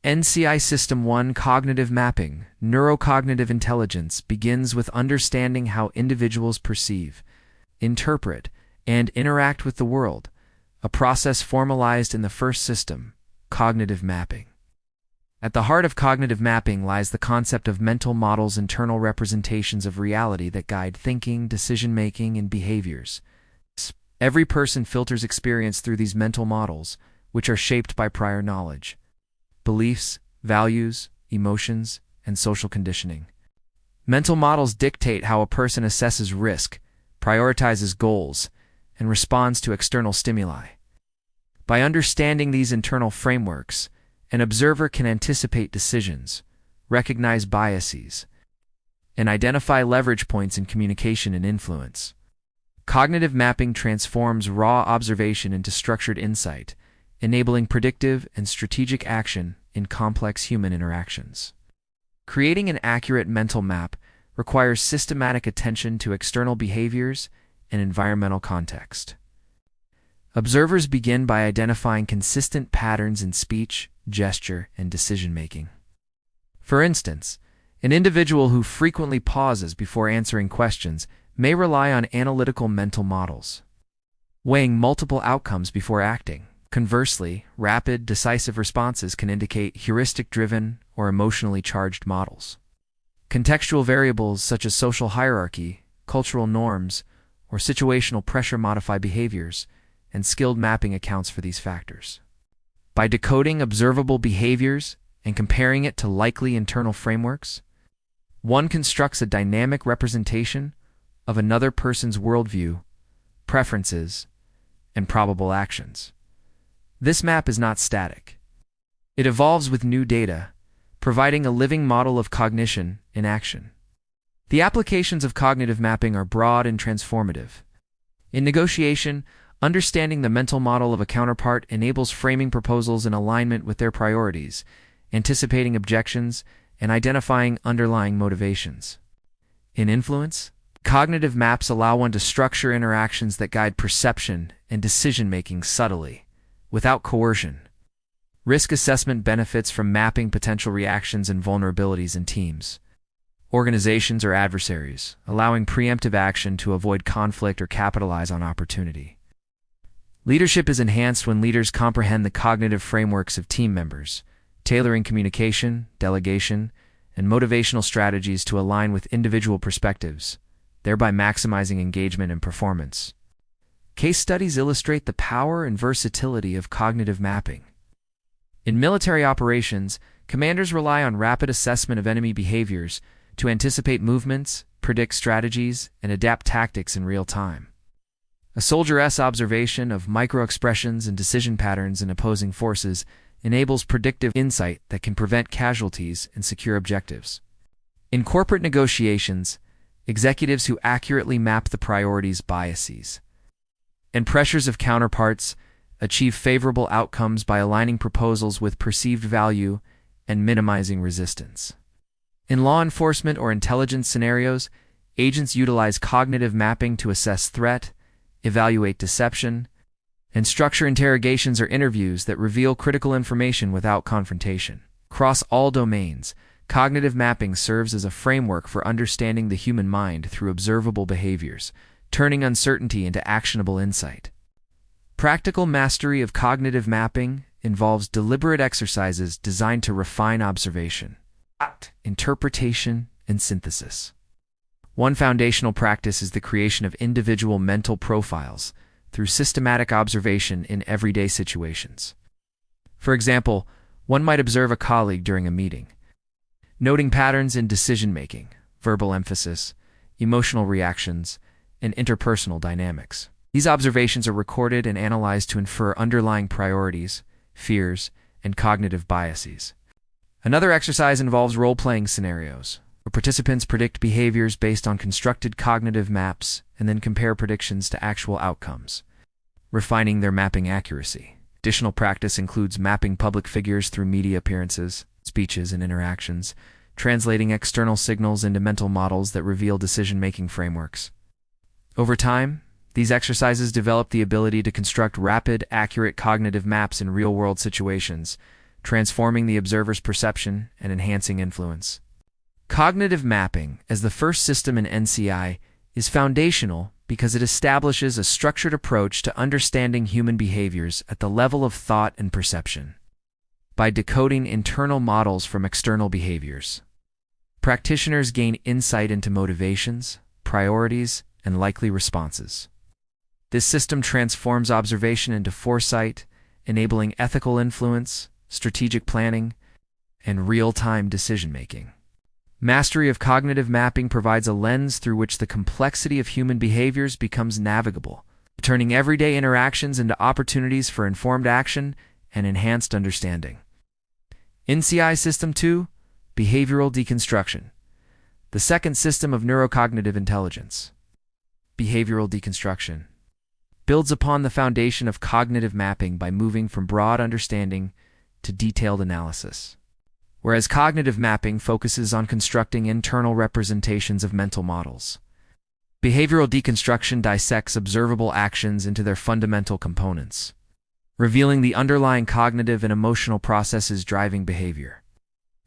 NCI System 1 Cognitive Mapping, Neurocognitive Intelligence begins with understanding how individuals perceive, interpret, and interact with the world, a process formalized in the first system, cognitive mapping. At the heart of cognitive mapping lies the concept of mental models, internal representations of reality that guide thinking, decision-making, and behaviors. Every person filters experience through these mental models, which are shaped by prior knowledge, beliefs, values, emotions, and social conditioning. Mental models dictate how a person assesses risk, prioritizes goals, and responds to external stimuli. By understanding these internal frameworks, an observer can anticipate decisions, recognize biases, and identify leverage points in communication and influence. Cognitive mapping transforms raw observation into structured insight, enabling predictive and strategic action in complex human interactions. Creating an accurate mental map requires systematic attention to external behaviors and environmental context. Observers begin by identifying consistent patterns in speech, gesture, and decision-making. For instance, an individual who frequently pauses before answering questions may rely on analytical mental models, weighing multiple outcomes before acting. Conversely, rapid, decisive responses can indicate heuristic-driven or emotionally charged models. Contextual variables such as social hierarchy, cultural norms, or situational pressure modify behaviors, and skilled mapping accounts for these factors. By decoding observable behaviors and comparing it to likely internal frameworks, one constructs a dynamic representation of another person's worldview, preferences, and probable actions. This map is not static. It evolves with new data, providing a living model of cognition in action. The applications of cognitive mapping are broad and transformative. In negotiation, understanding the mental model of a counterpart enables framing proposals in alignment with their priorities, anticipating objections, and identifying underlying motivations. In influence, cognitive maps allow one to structure interactions that guide perception and decision-making subtly, without coercion. Risk assessment benefits from mapping potential reactions and vulnerabilities in teams, organizations, or adversaries, allowing preemptive action to avoid conflict or capitalize on opportunity. Leadership is enhanced when leaders comprehend the cognitive frameworks of team members, tailoring communication, delegation, and motivational strategies to align with individual perspectives, thereby maximizing engagement and performance. Case studies illustrate the power and versatility of cognitive mapping. In military operations, commanders rely on rapid assessment of enemy behaviors to anticipate movements, predict strategies, and adapt tactics in real time. A soldier's observation of micro-expressions and decision patterns in opposing forces enables predictive insight that can prevent casualties and secure objectives. In corporate negotiations, executives who accurately map the priorities, biases, and pressures of counterparts achieve favorable outcomes by aligning proposals with perceived value and minimizing resistance. In law enforcement or intelligence scenarios, agents utilize cognitive mapping to assess threat, evaluate deception, and structure interrogations or interviews that reveal critical information without confrontation. Across all domains, cognitive mapping serves as a framework for understanding the human mind through observable behaviors, turning uncertainty into actionable insight. Practical mastery of cognitive mapping involves deliberate exercises designed to refine observation, interpretation, and synthesis. One foundational practice is the creation of individual mental profiles through systematic observation in everyday situations. For example, one might observe a colleague during a meeting, noting patterns in decision-making, verbal emphasis, emotional reactions, and interpersonal dynamics. These observations are recorded and analyzed to infer underlying priorities, fears, and cognitive biases. Another exercise involves role-playing scenarios, where participants predict behaviors based on constructed cognitive maps and then compare predictions to actual outcomes, refining their mapping accuracy. Additional practice includes mapping public figures through media appearances, speeches, and interactions, translating external signals into mental models that reveal decision-making frameworks. Over time, these exercises develop the ability to construct rapid, accurate cognitive maps in real-world situations, transforming the observer's perception and enhancing influence. Cognitive mapping, as the first system in NCI, is foundational because it establishes a structured approach to understanding human behaviors at the level of thought and perception. By decoding internal models from external behaviors, practitioners gain insight into motivations, priorities, and likely responses. This system transforms observation into foresight, enabling ethical influence, strategic planning, and real-time decision-making. Mastery of cognitive mapping provides a lens through which the complexity of human behaviors becomes navigable, turning everyday interactions into opportunities for informed action and enhanced understanding. NCI System 2, Behavioral Deconstruction. The second system of neurocognitive intelligence. Behavioral deconstruction builds upon the foundation of cognitive mapping by moving from broad understanding to detailed analysis. Whereas cognitive mapping focuses on constructing internal representations of mental models, behavioral deconstruction dissects observable actions into their fundamental components, revealing the underlying cognitive and emotional processes driving behavior.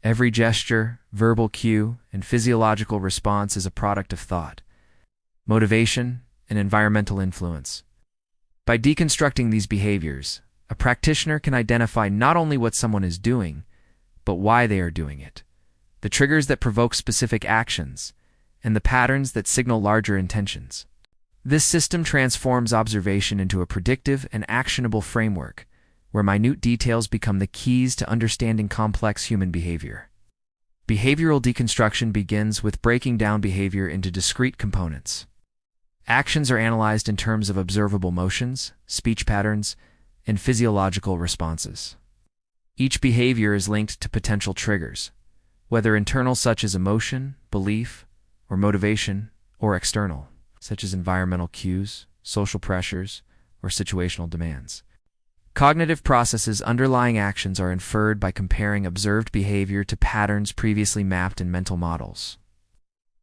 Every gesture, verbal cue, and physiological response is a product of thought, motivation, and environmental influence. By deconstructing these behaviors, a practitioner can identify not only what someone is doing, but why they are doing it, the triggers that provoke specific actions, and the patterns that signal larger intentions. This system transforms observation into a predictive and actionable framework, where minute details become the keys to understanding complex human behavior. Behavioral deconstruction begins with breaking down behavior into discrete components. Actions are analyzed in terms of observable motions, speech patterns, and physiological responses. Each behavior is linked to potential triggers, whether internal such as emotion, belief, or motivation, or external, such as environmental cues, social pressures, or situational demands. Cognitive processes underlying actions are inferred by comparing observed behavior to patterns previously mapped in mental models.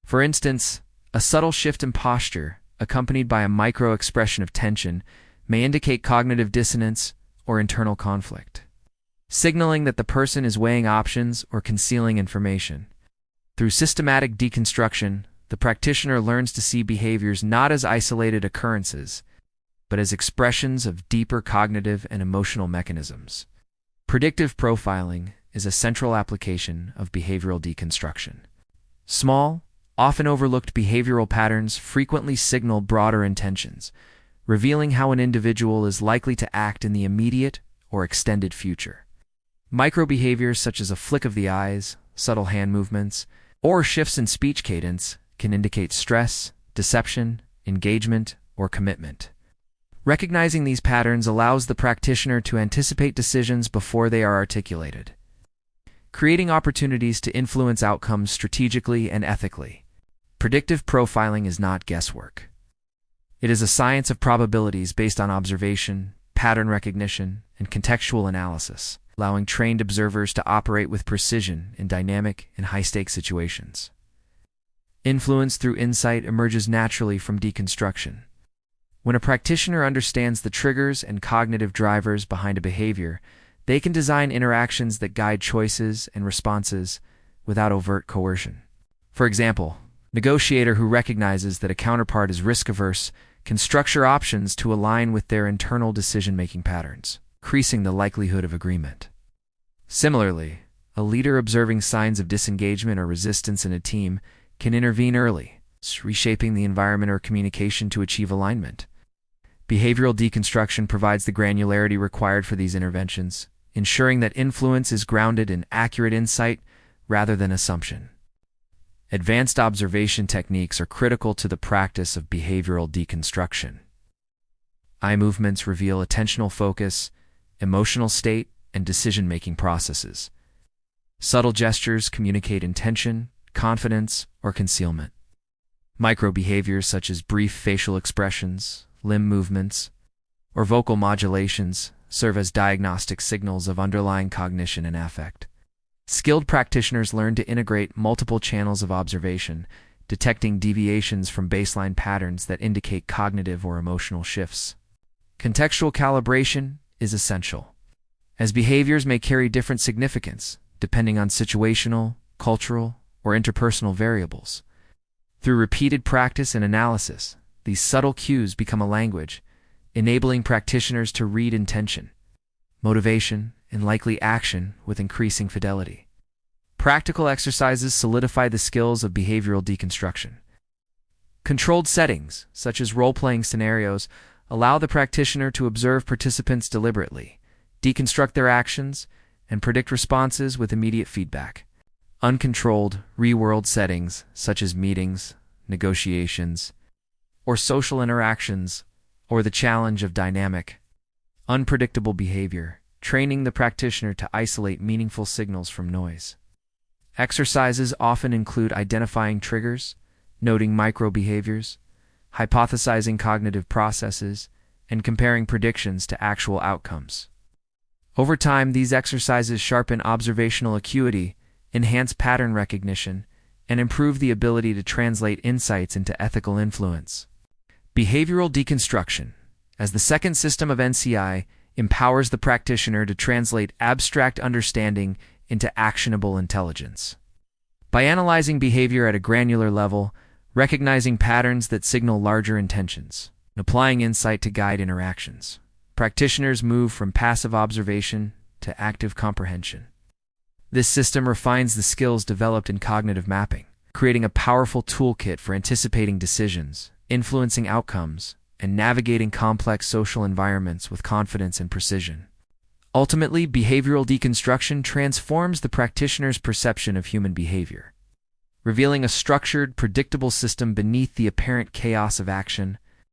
For instance, a subtle shift in posture, accompanied by a micro-expression of tension, may indicate cognitive dissonance or internal conflict, signaling that the person is weighing options or concealing information. Through systematic deconstruction, the practitioner learns to see behaviors not as isolated occurrences, but as expressions of deeper cognitive and emotional mechanisms. Predictive profiling is a central application of behavioral deconstruction. Small, often overlooked behavioral patterns frequently signal broader intentions, revealing how an individual is likely to act in the immediate or extended future. Microbehaviors such as a flick of the eyes, subtle hand movements, or shifts in speech cadence can indicate stress, deception, engagement, or commitment. Recognizing these patterns allows the practitioner to anticipate decisions before they are articulated, creating opportunities to influence outcomes strategically and ethically. Predictive profiling is not guesswork. It is a science of probabilities based on observation, pattern recognition, and contextual analysis, allowing trained observers to operate with precision in dynamic and high-stakes situations. Influence through insight emerges naturally from deconstruction. When a practitioner understands the triggers and cognitive drivers behind a behavior, they can design interactions that guide choices and responses without overt coercion. For example, a negotiator who recognizes that a counterpart is risk-averse can structure options to align with their internal decision-making patterns, increasing the likelihood of agreement. Similarly, a leader observing signs of disengagement or resistance in a team can intervene early, reshaping the environment or communication to achieve alignment. Behavioral deconstruction provides the granularity required for these interventions, ensuring that influence is grounded in accurate insight rather than assumption. Advanced observation techniques are critical to the practice of behavioral deconstruction. Eye movements reveal attentional focus, emotional state, and decision-making processes. Subtle gestures communicate intention, confidence, or concealment. Micro-behaviors such as brief facial expressions, limb movements, or vocal modulations serve as diagnostic signals of underlying cognition and affect. Skilled practitioners learn to integrate multiple channels of observation, detecting deviations from baseline patterns that indicate cognitive or emotional shifts. Contextual calibration is essential. as behaviors may carry different significance depending on situational, cultural, or interpersonal variables. Through repeated practice and analysis, these subtle cues become a language, enabling practitioners to read intention, motivation, and likely action with increasing fidelity. Practical exercises solidify the skills of behavioral deconstruction. Controlled settings, such as role-playing scenarios, allow the practitioner to observe participants deliberately, deconstruct their actions, and predict responses with immediate feedback. Uncontrolled, real-world settings, such as meetings, negotiations, or social interactions, or the challenge of dynamic, unpredictable behavior, training the practitioner to isolate meaningful signals from noise. Exercises often include identifying triggers, noting micro-behaviors, hypothesizing cognitive processes, and comparing predictions to actual outcomes. Over time, these exercises sharpen observational acuity, enhance pattern recognition, and improve the ability to translate insights into ethical influence. Behavioral deconstruction, as the second system of NCI, empowers the practitioner to translate abstract understanding into actionable intelligence. By analyzing behavior at a granular level, recognizing patterns that signal larger intentions, and applying insight to guide interactions, practitioners move from passive observation to active comprehension. This system refines the skills developed in cognitive mapping, creating a powerful toolkit for anticipating decisions, influencing outcomes, and navigating complex social environments with confidence and precision. Ultimately, behavioral deconstruction transforms the practitioner's perception of human behavior, revealing a structured, predictable system beneath the apparent chaos of action,